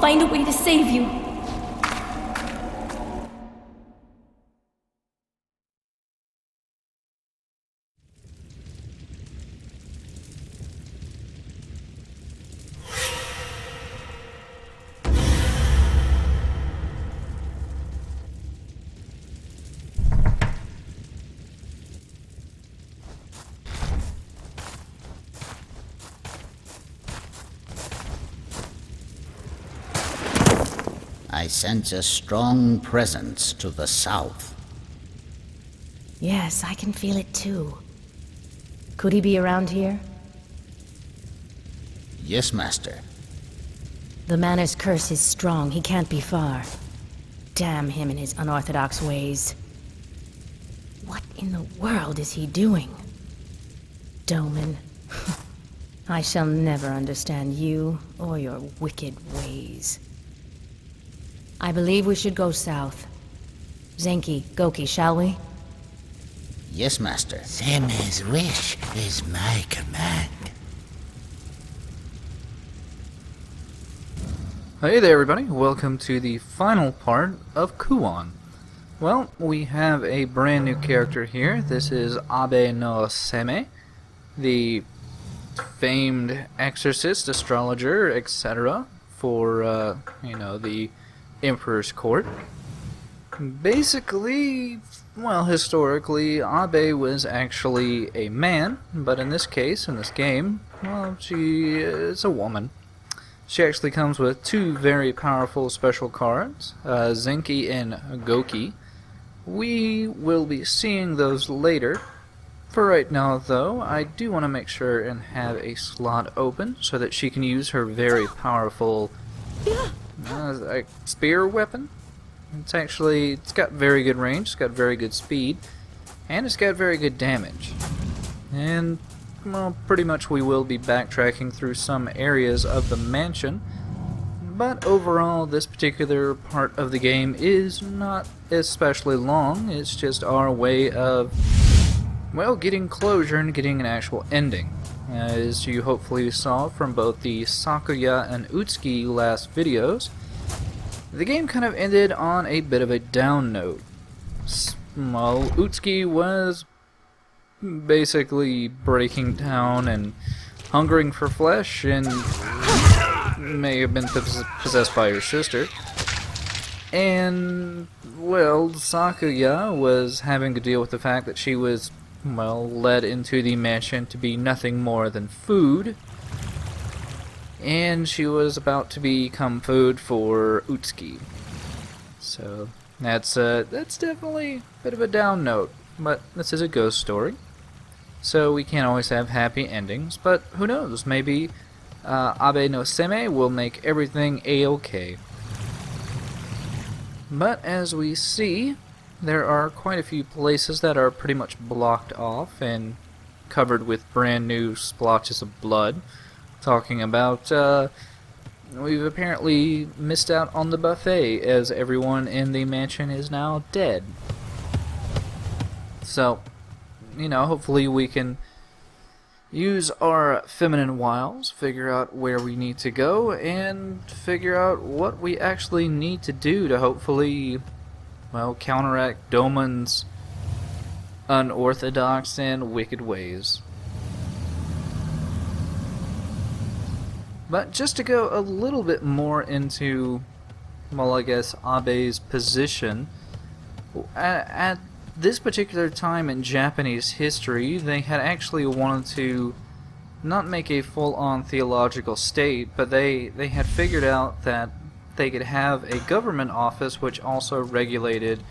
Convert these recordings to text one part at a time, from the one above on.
find a way to save you. I sense a strong presence to the south. Yes, I can feel it too. Could he be around here? Yes, Master. The Manor's curse is strong. He can't be far. Damn him and his unorthodox ways. What in the world is he doing? Doman. I shall never understand you or your wicked ways. I believe we should go south. Zenki, Goki, shall we? Yes, Master. Seimei's wish is my command. Hey there everybody, welcome to the final part of Kuon. Well, we have a brand new character here. This is Abe no Seimei, the famed exorcist, astrologer, etc. for, the Emperor's Court. Basically, well, historically, Abe was actually a man, but in this case, in this game, well, she is a woman. She actually comes with two very powerful special cards, Zenki and Goki. We will be seeing those later. For right now, though, I do want to make sure and have a slot open so that she can use her very powerful spear weapon. It's got very good range, it's got very good speed, and it's got very good damage. And, well, pretty much we will be backtracking through some areas of the mansion, but overall this particular part of the game is not especially long. It's just our way of, well, getting closure and getting an actual ending. As you hopefully saw from both the Sakuya and Mutsuki last videos, the game kind of ended on a bit of a down note. Well, Mutsuki was basically breaking down and hungering for flesh and may have been possessed by her sister. And, well, Sakuya was having to deal with the fact that she was, well, led into the mansion to be nothing more than food, and she was about to become food for Mutsuki. So that's definitely a bit of a down note, but this is a ghost story, so we can't always have happy endings. But who knows? Maybe Abe no Seimei will make everything a-okay. But as we see, there are quite a few places that are pretty much blocked off and covered with brand new splotches of blood. Talking about, we've apparently missed out on the buffet as everyone in the mansion is now dead. So, hopefully we can use our feminine wiles, figure out where we need to go, and figure out what we actually need to do to hopefully, well, counteract Doman's unorthodox and wicked ways. But just to go a little bit more into, well, I guess, Abe's position, at this particular time in Japanese history, they had actually wanted to not make a full-on theological state, but they had figured out that they could have a government office which also regulated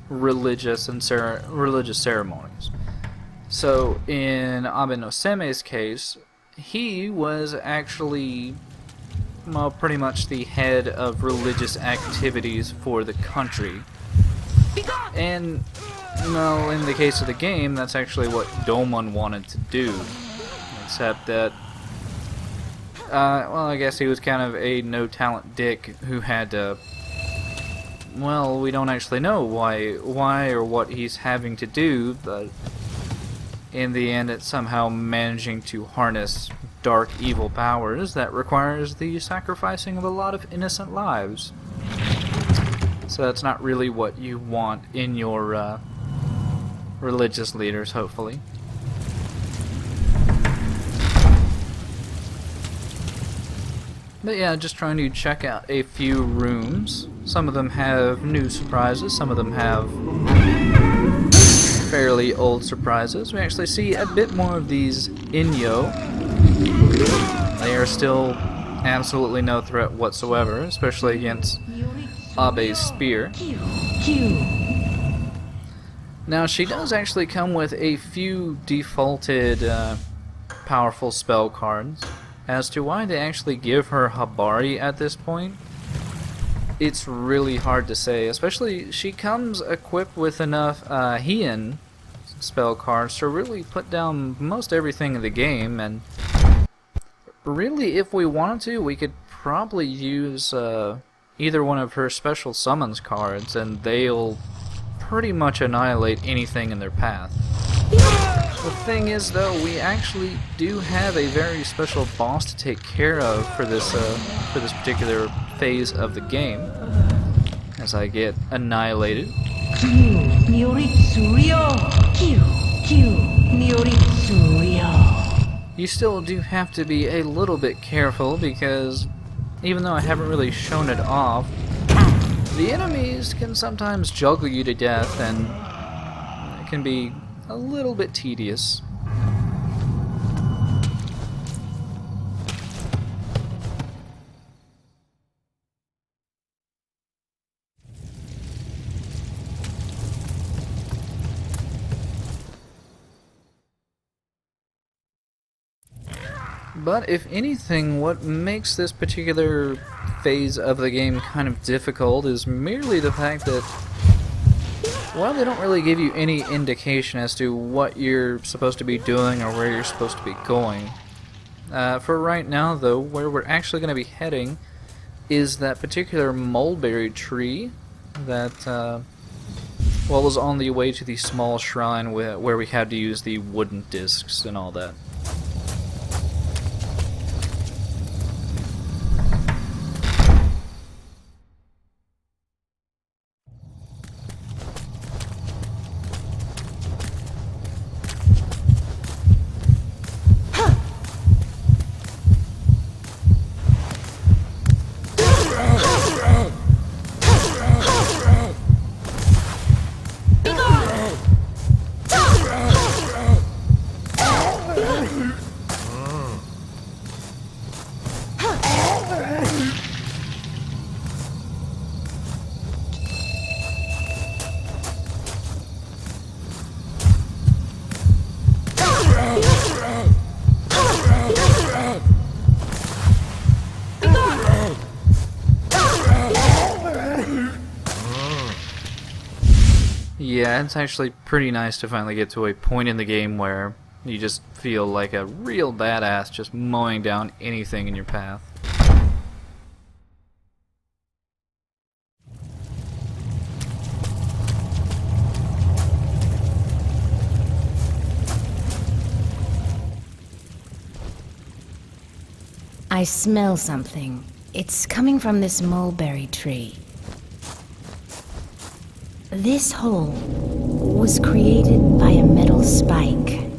religious ceremonies. So in Abe no Seimei's case, he was actually, well, pretty much the head of religious activities for the country. And, well, in the case of the game, that's actually what Doman wanted to do. Except that, well, I guess he was kind of a no-talent dick who had to, well, we don't actually know why or what he's having to do, but in the end it's somehow managing to harness dark evil powers that requires the sacrificing of a lot of innocent lives. So that's not really what you want in your religious leaders, hopefully. But yeah, just trying to check out a few rooms. Some of them have new surprises, some of them have fairly old surprises. We actually see a bit more of these Inyo. They are still absolutely no threat whatsoever, especially against Abe's spear. Now, she does actually come with a few defaulted powerful spell cards. As to why they actually give her Habari at this point, it's really hard to say. Especially, she comes equipped with enough Heian spell cards to really put down most everything in the game, and really, if we wanted to, we could probably use either one of her special summons cards, and they'll pretty much annihilate anything in their path. The thing is, though, we actually do have a very special boss to take care of for this particular phase of the game, as I get annihilated. You still do have to be a little bit careful, because even though I haven't really shown it off, the enemies can sometimes juggle you to death, and it can be a little bit tedious. But if anything, what makes this particular phase of the game kind of difficult is merely the fact that, well, they don't really give you any indication as to what you're supposed to be doing or where you're supposed to be going. For right now, though, where we're actually going to be heading is that particular mulberry tree that, well, was on the way to the small shrine where we had to use the wooden discs and all that. Yeah, it's actually pretty nice to finally get to a point in the game where you just feel like a real badass just mowing down anything in your path. I smell something. It's coming from this mulberry tree. This hole was created by a metal spike.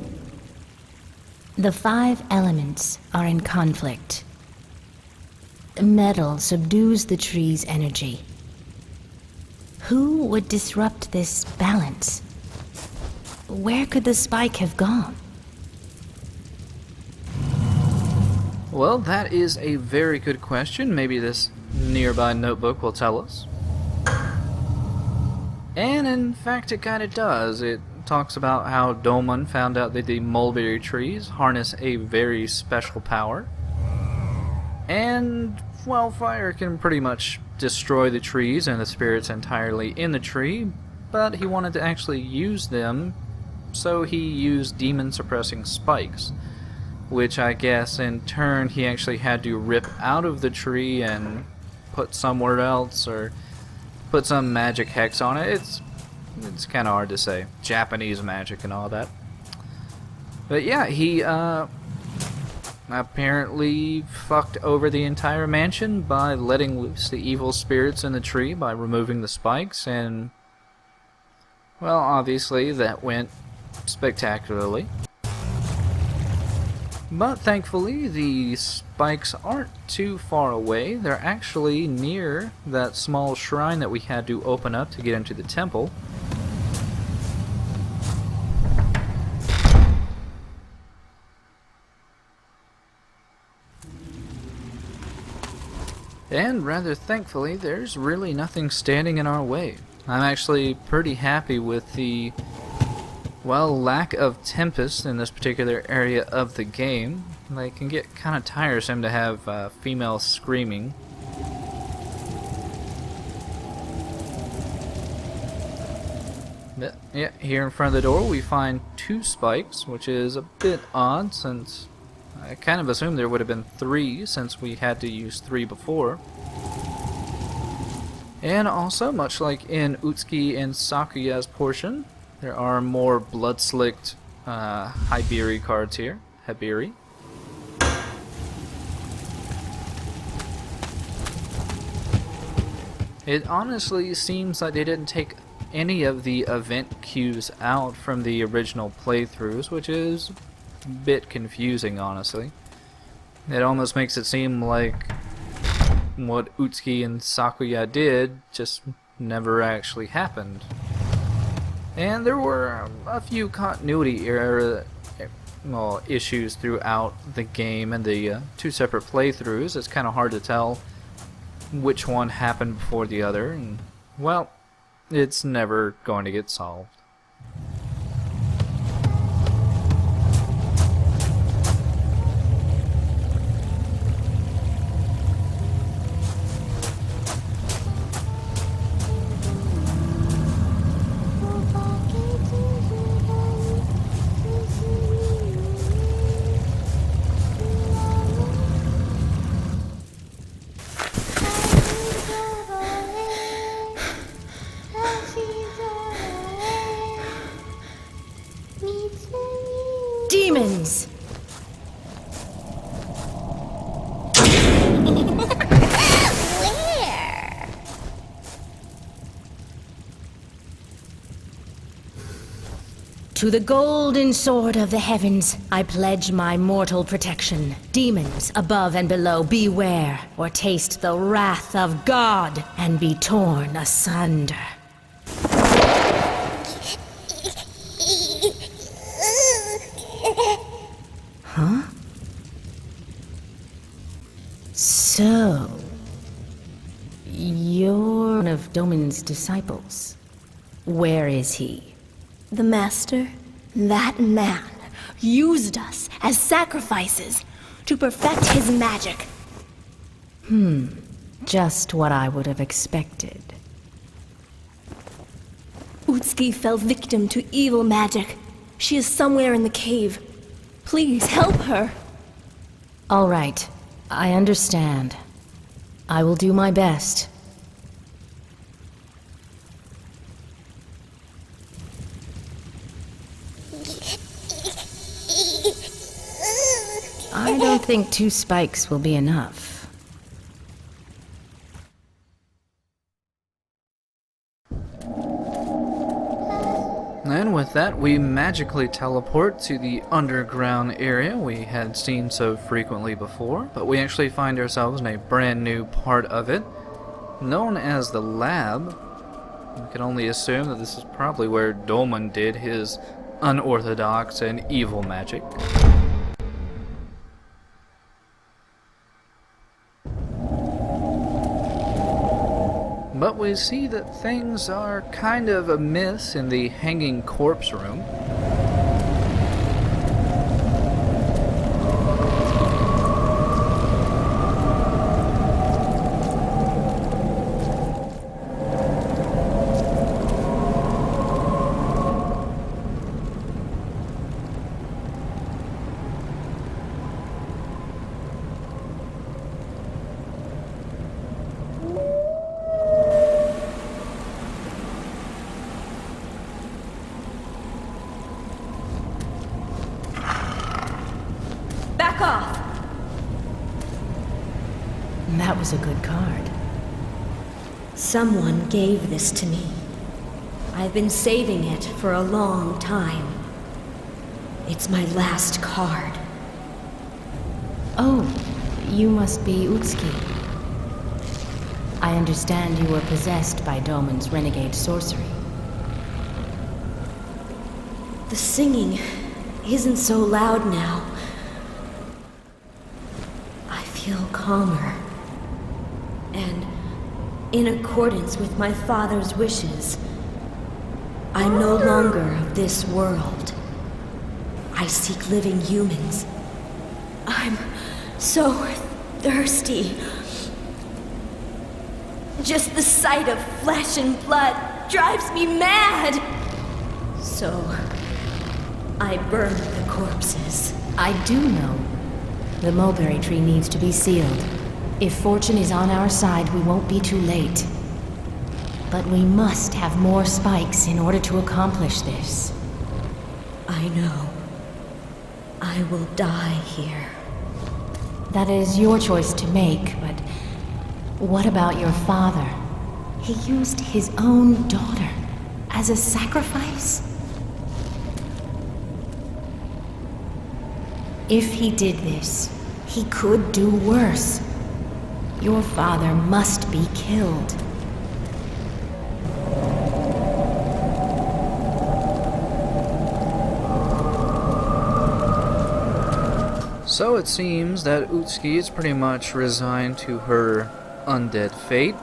The 5 elements are in conflict. Metal subdues the tree's energy. Who would disrupt this balance? Where could the spike have gone? Well, that is a very good question. Maybe this nearby notebook will tell us. And in fact it kind of does. It talks about how Doman found out that the mulberry trees harness a very special power. And, well, fire can pretty much destroy the trees and the spirits entirely in the tree, but he wanted to actually use them, so he used demon-suppressing spikes, which I guess in turn he actually had to rip out of the tree and put somewhere else, or put some magic hex on it. It's kind of hard to say. Japanese magic and all that. But yeah, he apparently fucked over the entire mansion by letting loose the evil spirits in the tree by removing the spikes, and well, obviously that went spectacularly. But thankfully, the spikes aren't too far away. They're actually near that small shrine that we had to open up to get into the temple. And rather thankfully, there's really nothing standing in our way. I'm actually pretty happy with the, well, lack of tempest in this particular area of the game. They can get kind of tiresome to have female screaming. But, yeah, here in front of the door we find 2 spikes, which is a bit odd since I kind of assumed there would have been 3 since we had to use 3 before. And also, much like in Utsuki and Sakuya's portion, there are more blood-slicked Hibiri cards here. Hibiri. It honestly seems like they didn't take any of the event cues out from the original playthroughs, which is a bit confusing, honestly. It almost makes it seem like what Utsuki and Sakuya did just never actually happened. And there were a few continuity error issues throughout the game and the 2 separate playthroughs. It's kind of hard to tell which one happened before the other, and well, it's never going to get solved. Demons! Where? To the golden sword of the heavens, I pledge my mortal protection. Demons, above and below, beware, or taste the wrath of God and be torn asunder. Huh? So, you're one of Doman's disciples. Where is he? The Master, that man, used us as sacrifices to perfect his magic. Just what I would have expected. Utsuki fell victim to evil magic. She is somewhere in the cave. Please help her. All right, I understand. I will do my best. I don't think 2 spikes will be enough. And with that, we magically teleport to the underground area we had seen so frequently before, but we actually find ourselves in a brand new part of it, known as the lab. We can only assume that this is probably where Doman did his unorthodox and evil magic. But we see that things are kind of amiss in the hanging corpse room. That was a good card. Someone gave this to me. I've been saving it for a long time. It's my last card. Oh, you must be Utsuki. I understand you were possessed by Doman's renegade sorcery. The singing isn't so loud now. I feel calmer. And in accordance with my father's wishes, I'm no longer of this world. I seek living humans. I'm so thirsty. Just the sight of flesh and blood drives me mad. So, I burn the corpses. I do know. The mulberry tree needs to be sealed. If fortune is on our side, we won't be too late. But we must have more spikes in order to accomplish this. I know. I will die here. That is your choice to make, but what about your father? He used his own daughter as a sacrifice? If he did this, he could do worse. Your father must be killed. So it seems that Utsuki is pretty much resigned to her undead fate,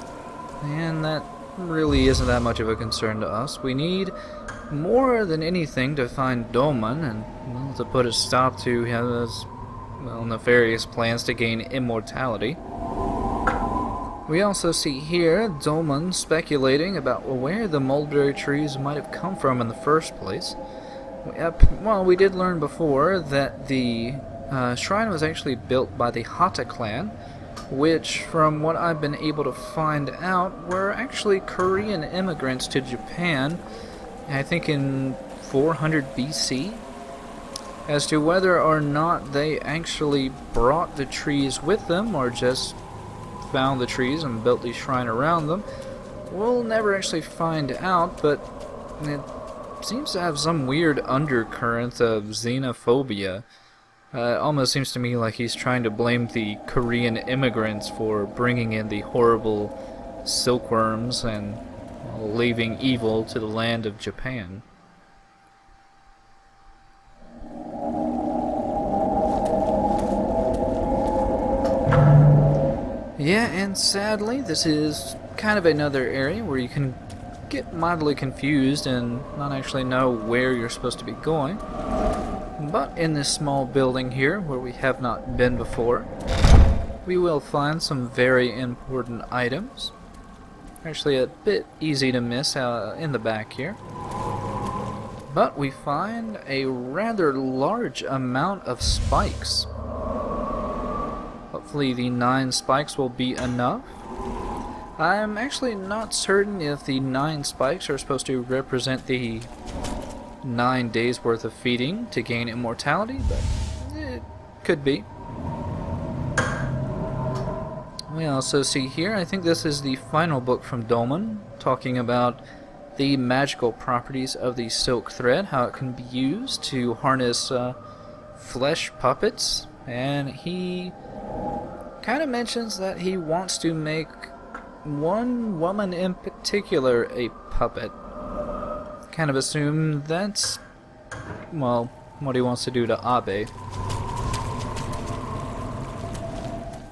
and that really isn't that much of a concern to us. We need more than anything to find Doman and, well, to put a stop to his, well, nefarious plans to gain immortality. We also see here Doman speculating about where the mulberry trees might have come from in the first place. Well, we did learn before that the shrine was actually built by the Hata clan, which, from what I've been able to find out, were actually Korean immigrants to Japan, I think in 400 BC. As to whether or not they actually brought the trees with them, or just found the trees and built the shrine around them, we'll never actually find out, but it seems to have some weird undercurrent of xenophobia. It almost seems to me like he's trying to blame the Korean immigrants for bringing in the horrible silkworms and leaving evil to the land of Japan. Yeah, and sadly, this is kind of another area where you can get mildly confused and not actually know where you're supposed to be going. But in this small building here, where we have not been before, we will find some very important items. Actually, a bit easy to miss in the back here. But we find a rather large amount of spikes. Hopefully the 9 spikes will be enough. I'm actually not certain if the 9 spikes are supposed to represent the 9 days worth of feeding to gain immortality, but it could be. We also see here, I think this is the final book from Doman, talking about the magical properties of the silk thread, how it can be used to harness flesh puppets, and he kind of mentions that he wants to make one woman in particular a puppet. Kind of assume that's, well, what he wants to do to Abe.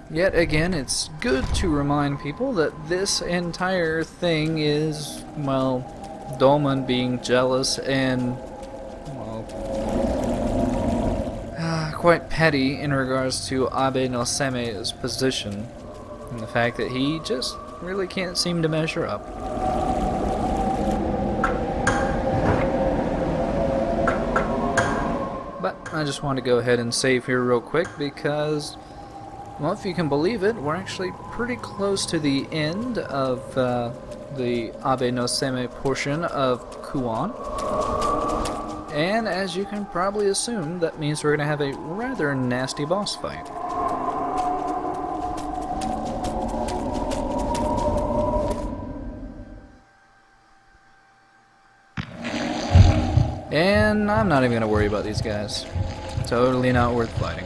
Yet again, it's good to remind people that this entire thing is, well, Doman being jealous and, well, quite petty in regards to Abe no Seimei's position, and the fact that he just really can't seem to measure up. But I just want to go ahead and save here real quick because, well, if you can believe it, we're actually pretty close to the end of the Abe no Seimei portion of Kuon. And as you can probably assume, that means we're going to have a rather nasty boss fight. And I'm not even going to worry about these guys. Totally not worth fighting.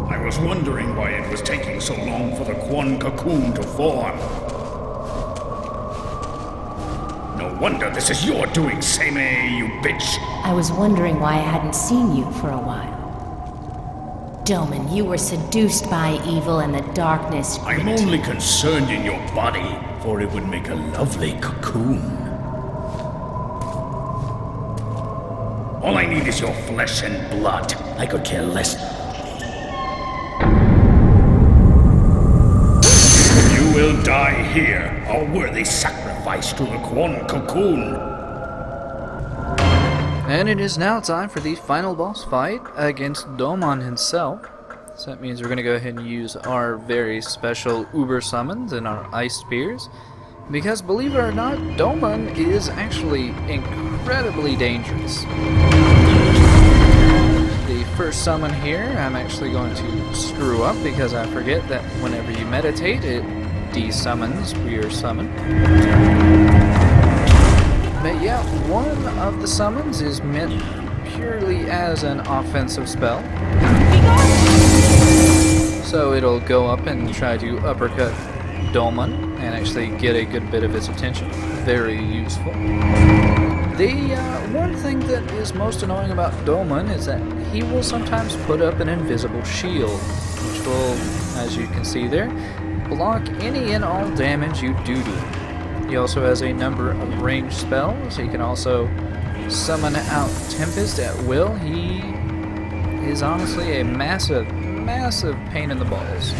I was wondering why it was taking so long for the Kuon cocoon to form. No wonder this is your doing, Seimei, you bitch! I was wondering why I hadn't seen you for a while. Doman, you were seduced by evil and the darkness. I'm only concerned in your body, for it would make a lovely cocoon. All I need is your flesh and blood. I could care less. You will die here, a worthy sacrifice to the Kuon cocoon. And it is now time for the final boss fight against Doman himself. So that means we're going to go ahead and use our very special Uber summons and our ice spears. Because believe it or not, Doman is actually incredibly dangerous. The first summon here, I'm actually going to screw up because I forget that whenever you meditate, it de-summons your summon. But yeah, one of the summons is meant purely as an offensive spell. So it'll go up and try to uppercut Doman and actually get a good bit of his attention. Very useful. The one thing that is most annoying about Doman is that he will sometimes put up an invisible shield, which will, as you can see there, block any and all damage you do to him. He also has a number of ranged spells. He can also summon out Tempest at will. He is honestly a massive pain in the balls.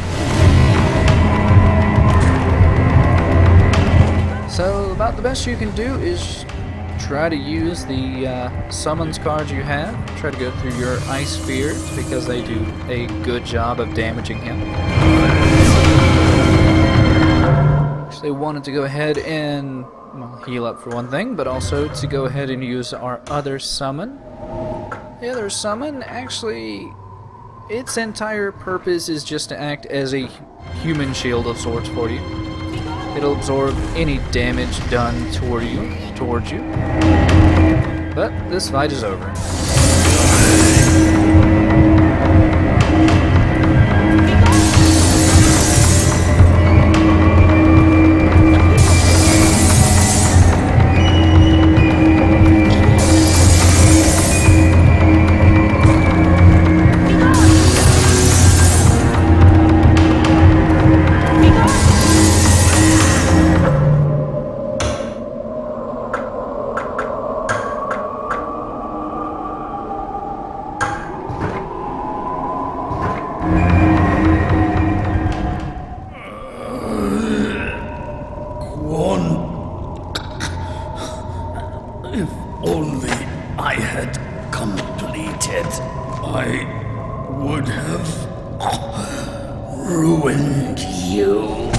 So about the best you can do is try to use the summons cards you have. Try to go through your ice spears because they do a good job of damaging him. Actually wanted to go ahead and heal up for one thing, but also to go ahead and use our other summon. The other summon, actually, its entire purpose is just to act as a human shield of sorts for you. It'll absorb any damage done towards you. But this fight is over. If only I had completed, I would have ruined you.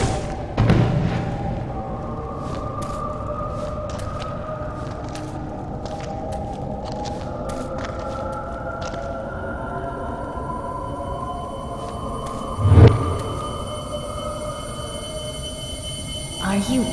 Are you?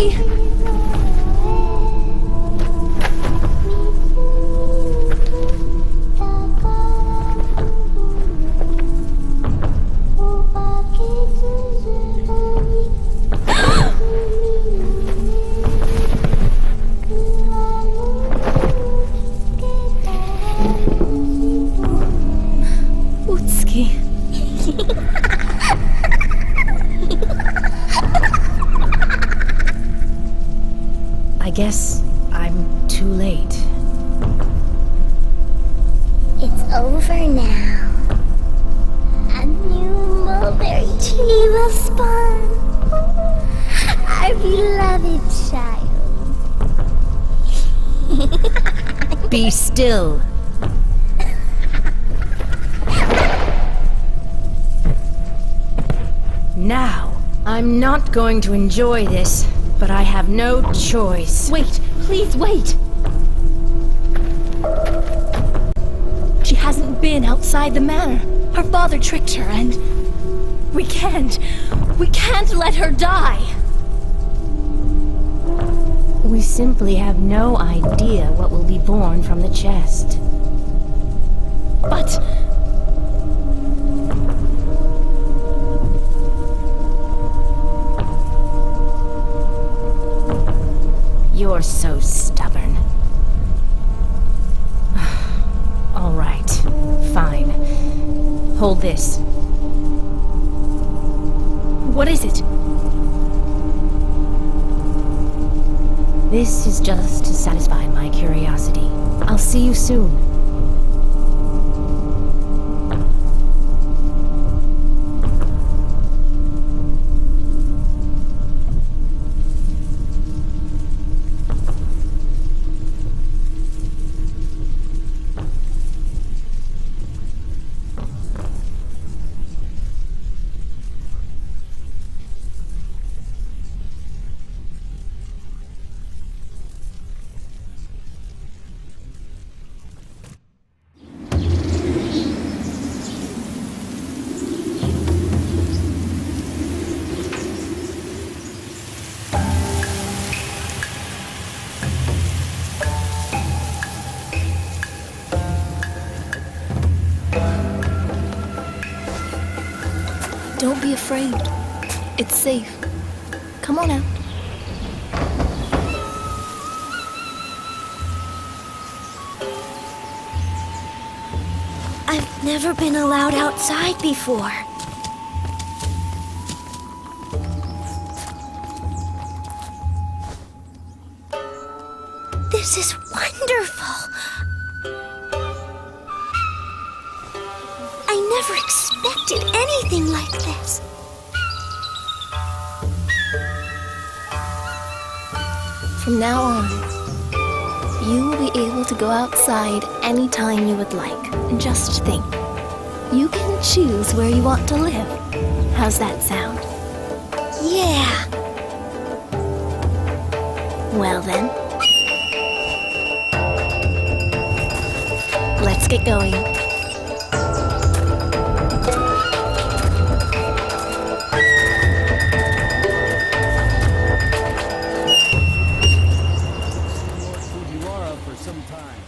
Mutsuki! Mutsuki. I guess I'm too late. It's over now. A new mulberry tree will spawn. Our beloved child. Be still. Now, I'm not going to enjoy this, but I have no choice. Wait, please wait! She hasn't been outside the manor. Her father tricked her, and we can't let her die! We simply have no idea what will be born from the chest. But you're so stubborn. All right, fine. Hold this. what is it? This is just to satisfy my curiosity. I'll see you soon. Don't be afraid. It's safe. Come on out. I've never been allowed outside before. This is wonderful. I never expected anything like this. From now on, you will be able to go outside anytime you would like. And just think, you can choose where you want to live. How's that sound? Yeah. Well then, let's get going. For some time.